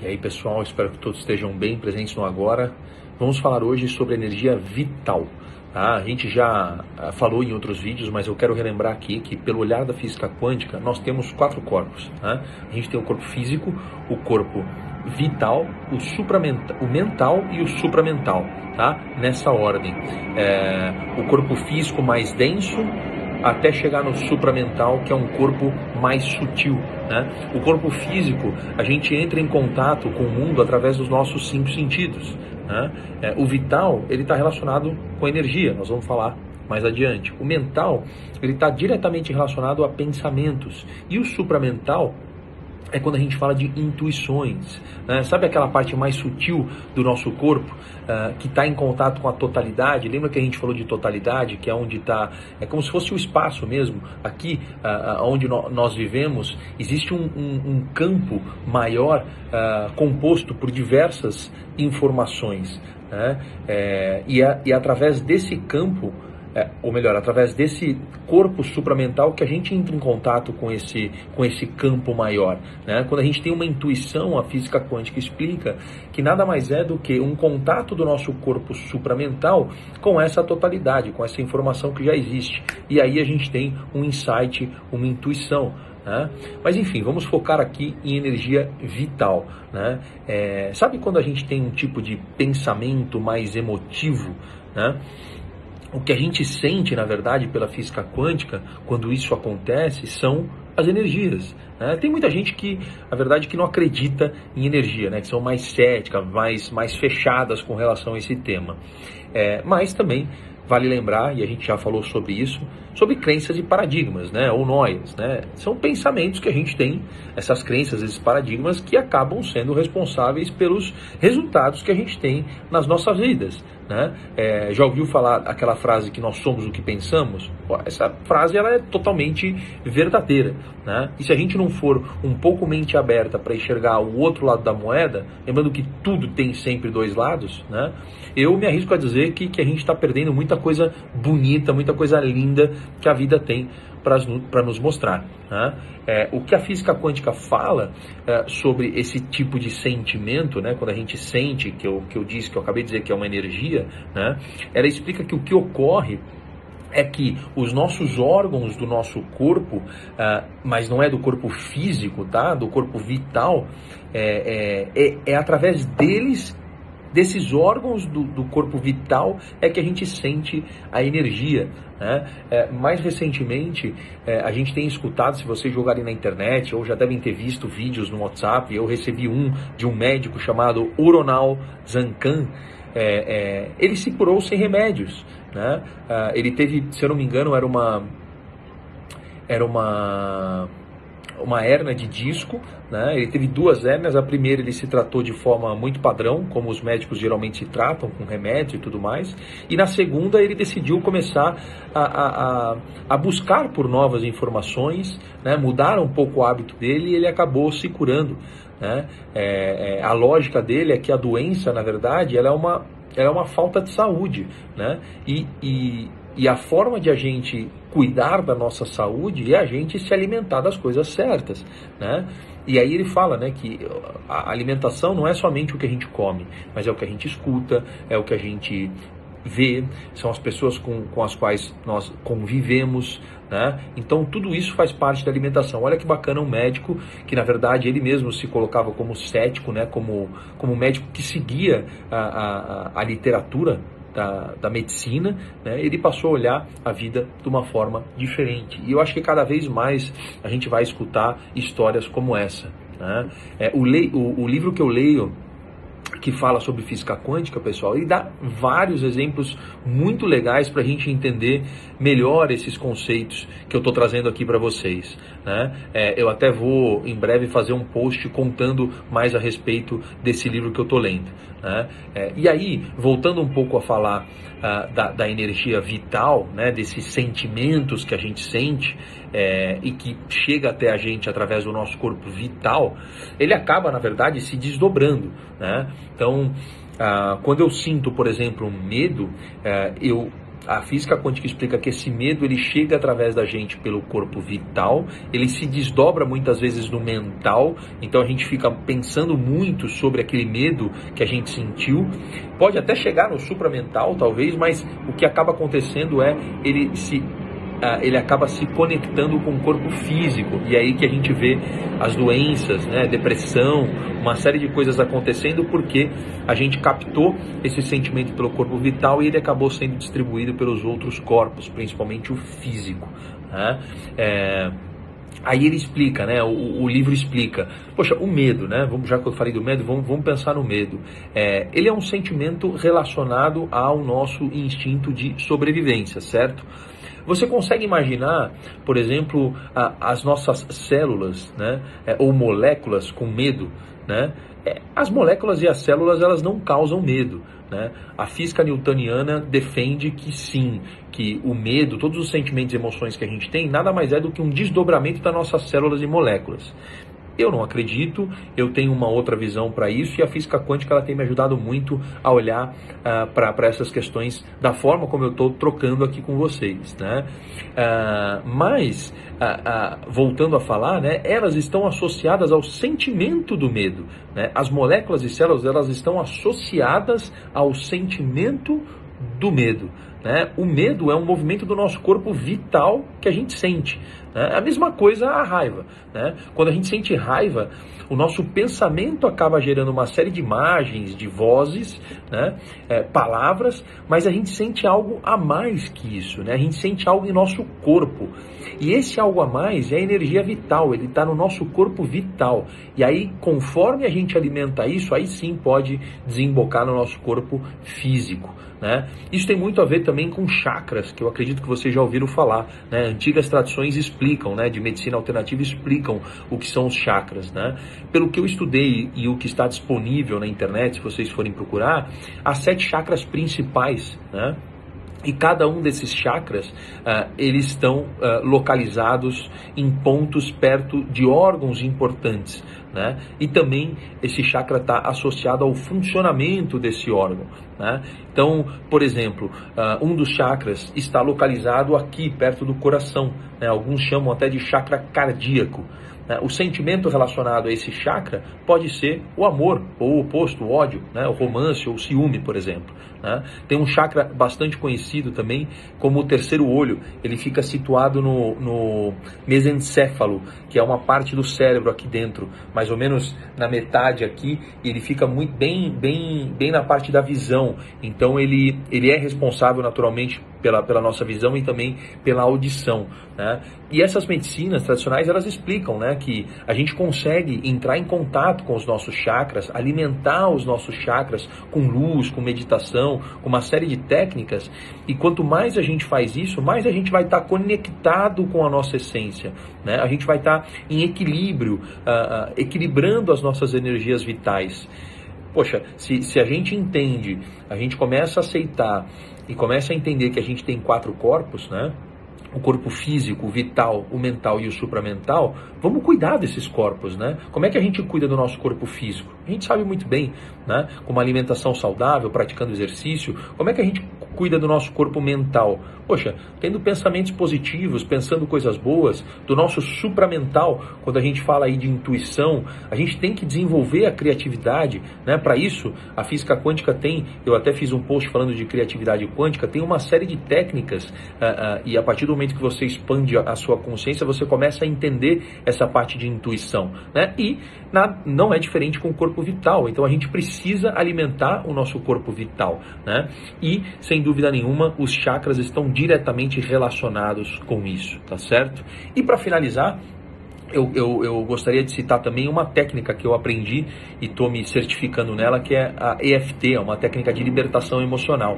E aí, pessoal, espero que todos estejam bem presentes no agora. Vamos falar hoje sobre energia vital. Tá? A gente já falou em outros vídeos, mas eu quero relembrar aqui que, pelo olhar da física quântica, nós temos 4 corpos. Tá? A gente tem o corpo físico, o corpo vital, o mental e o supramental, tá? Nessa ordem. O corpo físico mais denso, até chegar no supramental, que é um corpo mais sutil, né? O corpo físico, a gente entra em contato com o mundo através dos nossos 5 sentidos, né? O vital, ele está relacionado com a energia, nós vamos falar mais adiante. O mental, ele está diretamente relacionado a pensamentos. E o supramental é quando a gente fala de intuições, né? Sabe aquela parte mais sutil do nosso corpo, que está em contato com a totalidade? Lembra que a gente falou de totalidade, que é onde está, é como se fosse o espaço mesmo, aqui, onde nós vivemos, existe um campo maior, composto por diversas informações, né? E através desse campo, ou melhor, através desse corpo supramental que a gente entra em contato com esse campo maior, né? Quando a gente tem uma intuição, a física quântica explica que nada mais é do que um contato do nosso corpo supramental com essa totalidade, com essa informação que já existe. E aí a gente tem um insight, uma intuição, né? Mas enfim, vamos focar aqui em energia vital, né? Sabe quando a gente tem um tipo de pensamento mais emotivo, né? O que a gente sente, na verdade, pela física quântica, quando isso acontece, são as energias, né? Tem muita gente que, na verdade, que não acredita em energia, né? Que são mais céticas, mais fechadas com relação a esse tema. Mas também vale lembrar, e a gente já falou sobre isso, sobre crenças e paradigmas, né? Ou noias, né? São pensamentos que a gente tem, essas crenças, esses paradigmas, que acabam sendo responsáveis pelos resultados que a gente tem nas nossas vidas, né? Já ouviu falar aquela frase que nós somos o que pensamos? Pô, essa frase ela é totalmente verdadeira, né? E se a gente não for um pouco mente aberta para enxergar o outro lado da moeda, lembrando que tudo tem sempre 2 lados, né? Eu me arrisco a dizer que a gente está perdendo muita coisa bonita, muita coisa linda que a vida tem para nos mostrar, né? O que a física quântica fala sobre esse tipo de sentimento, né? Quando a gente sente, que eu acabei de dizer que é uma energia, né? Ela explica que o que ocorre é que os nossos órgãos do nosso corpo, mas não é do corpo físico, tá? Do corpo vital, é através desses órgãos do corpo vital é que a gente sente a energia, né? Mais recentemente, a gente tem escutado, se vocês jogarem na internet, ou já devem ter visto vídeos no WhatsApp, eu recebi de um médico chamado Uronal Zancan. Ele se curou sem remédios, né? Ele teve, se eu não me engano, era uma hérnia de disco, né? Ele teve 2 hérnias. A primeira ele se tratou de forma muito padrão, como os médicos geralmente se tratam, com remédio e tudo mais. E na segunda ele decidiu começar a buscar por novas informações, né? Mudar um pouco o hábito dele, e ele acabou se curando, né? A lógica dele é que a doença, na verdade, ela é uma falta de saúde, né? E a forma de a gente cuidar da nossa saúde é a gente se alimentar das coisas certas, né? E aí ele fala, né, que a alimentação não é somente o que a gente come, mas é o que a gente escuta, é o que a gente vê, são as pessoas com as quais nós convivemos, né? Então tudo isso faz parte da alimentação. Olha que bacana, um médico que na verdade ele mesmo se colocava como cético, né? Como médico que seguia a literatura da medicina, né? Ele passou a olhar a vida de uma forma diferente. E eu acho que cada vez mais a gente vai escutar histórias como essa, né? O livro que eu leio, que fala sobre física quântica, pessoal, ele dá vários exemplos muito legais para a gente entender melhor esses conceitos que eu estou trazendo aqui para vocês, né? Eu até vou em breve fazer um post contando mais a respeito desse livro que eu estou lendo, né? E aí, voltando um pouco a falar da energia vital, né? Desses sentimentos que a gente sente e que chega até a gente através do nosso corpo vital, ele acaba, na verdade, se desdobrando, né? Então, quando eu sinto, por exemplo, um medo, eu A física quântica explica que esse medo ele chega através da gente pelo corpo vital, ele se desdobra muitas vezes no mental, então a gente fica pensando muito sobre aquele medo que a gente sentiu, pode até chegar no supramental talvez, mas o que acaba acontecendo é ele acaba se conectando com o corpo físico, e aí que a gente vê as doenças, né, depressão, uma série de coisas acontecendo porque a gente captou esse sentimento pelo corpo vital e ele acabou sendo distribuído pelos outros corpos, principalmente o físico, né? Aí ele explica, né? O livro explica. Poxa, o medo, né? Já que eu falei do medo, vamos pensar no medo. Ele é um sentimento relacionado ao nosso instinto de sobrevivência, certo? Você consegue imaginar, por exemplo, as nossas células, né? Ou moléculas com medo, né? As moléculas e as células, elas não causam medo, né? A física newtoniana defende que sim, que o medo, todos os sentimentos e emoções que a gente tem, nada mais é do que um desdobramento das nossas células e moléculas. Eu não acredito, eu tenho uma outra visão para isso, e a física quântica ela tem me ajudado muito a olhar para essas questões da forma como eu estou trocando aqui com vocês, né? Mas, voltando a falar, né, elas estão associadas ao sentimento do medo, né? As moléculas e células elas estão associadas ao sentimento do medo, né? O medo é um movimento do nosso corpo vital que a gente sente, né? A mesma coisa a raiva, né? Quando a gente sente raiva, o nosso pensamento acaba gerando uma série de imagens, de vozes, né? Palavras, mas a gente sente algo a mais que isso, né? A gente sente algo em nosso corpo, e esse algo a mais é a energia vital, ele está no nosso corpo vital, e aí conforme a gente alimenta isso, aí sim pode desembocar no nosso corpo físico, né? Isso tem muito a ver também com chakras, que eu acredito que vocês já ouviram falar, né? Antigas tradições explicam, né, de medicina alternativa explicam o que são os chakras, né? Pelo que eu estudei e o que está disponível na internet, se vocês forem procurar, há 7 chakras principais, né? E cada um desses chakras, eles estão localizados em pontos perto de órgãos importantes, né? E também esse chakra está associado ao funcionamento desse órgão, né? Então, por exemplo, um dos chakras está localizado aqui, perto do coração, né? Alguns chamam até de chakra cardíaco. O sentimento relacionado a esse chakra pode ser o amor, ou o oposto, o ódio, né? O romance ou o ciúme, por exemplo, né? Tem um chakra bastante conhecido também como o terceiro olho, ele fica situado no mesencéfalo, que é uma parte do cérebro aqui dentro, mais ou menos na metade aqui, e ele fica muito bem na parte da visão, então ele é responsável naturalmente pela nossa visão e também pela audição, né? E essas medicinas tradicionais, elas explicam, né, que a gente consegue entrar em contato com os nossos chakras, alimentar os nossos chakras com luz, com meditação, com uma série de técnicas, e quanto mais a gente faz isso, mais a gente vai estar conectado com a nossa essência, né? A gente vai estar em equilíbrio, equilibrando as nossas energias vitais. Poxa, se a gente entende, a gente começa a aceitar e começa a entender que a gente tem 4 corpos, né? O corpo físico, o vital, o mental e o supramental, vamos cuidar desses corpos, né? Como é que a gente cuida do nosso corpo físico? A gente sabe muito bem, né? Com uma alimentação saudável, praticando exercício. Como é que a gente cuida do nosso corpo mental? Poxa, tendo pensamentos positivos, pensando coisas boas, do nosso supramental, quando a gente fala aí de intuição, a gente tem que desenvolver a criatividade, né? Para isso, a física quântica tem, eu até fiz um post falando de criatividade quântica, tem uma série de técnicas, e a partir do momento que você expande a sua consciência, você começa a entender essa parte de intuição, né? E não é diferente com o corpo vital, então a gente precisa alimentar o nosso corpo vital, né? E, sem dúvida nenhuma, os chakras estão diretamente relacionados com isso, tá certo? E para finalizar, eu gostaria de citar também uma técnica que eu aprendi e estou me certificando nela, que é a EFT, é uma técnica de libertação emocional.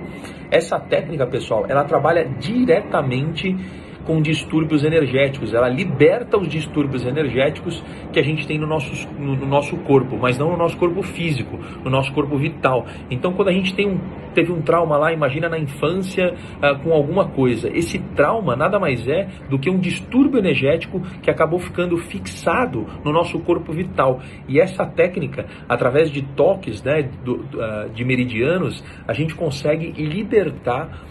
Essa técnica, pessoal, ela trabalha diretamente com distúrbios energéticos, ela liberta os distúrbios energéticos que a gente tem no nosso corpo, mas não no nosso corpo físico, no nosso corpo vital. Então, quando a gente tem teve um trauma lá, imagina na infância, com alguma coisa. Esse trauma nada mais é do que um distúrbio energético que acabou ficando fixado no nosso corpo vital. E essa técnica, através de toques, né, de meridianos, a gente consegue libertar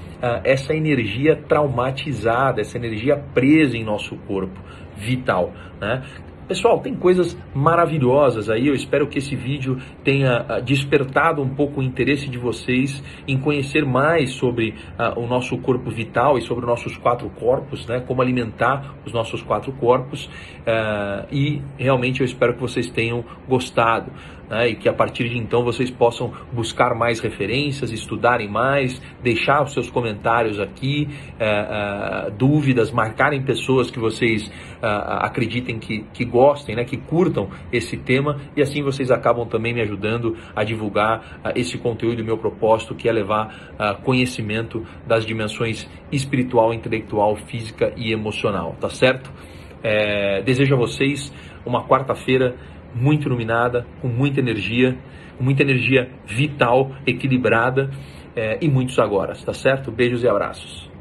essa energia traumatizada, essa energia presa em nosso corpo vital, né? Pessoal, tem coisas maravilhosas aí, eu espero que esse vídeo tenha despertado um pouco o interesse de vocês em conhecer mais sobre o nosso corpo vital e sobre os nossos 4 corpos, né? Como alimentar os nossos 4 corpos, e realmente eu espero que vocês tenham gostado, né? E que a partir de então vocês possam buscar mais referências, estudarem mais, deixar os seus comentários aqui, dúvidas, marcarem pessoas que vocês acreditem que gostem, né, que curtam esse tema, e assim vocês acabam também me ajudando a divulgar esse conteúdo. Meu propósito, que é levar conhecimento das dimensões espiritual, intelectual, física e emocional, tá certo? Desejo a vocês uma quarta-feira muito iluminada, com muita energia vital, equilibrada, e muitos agora, tá certo? Beijos e abraços.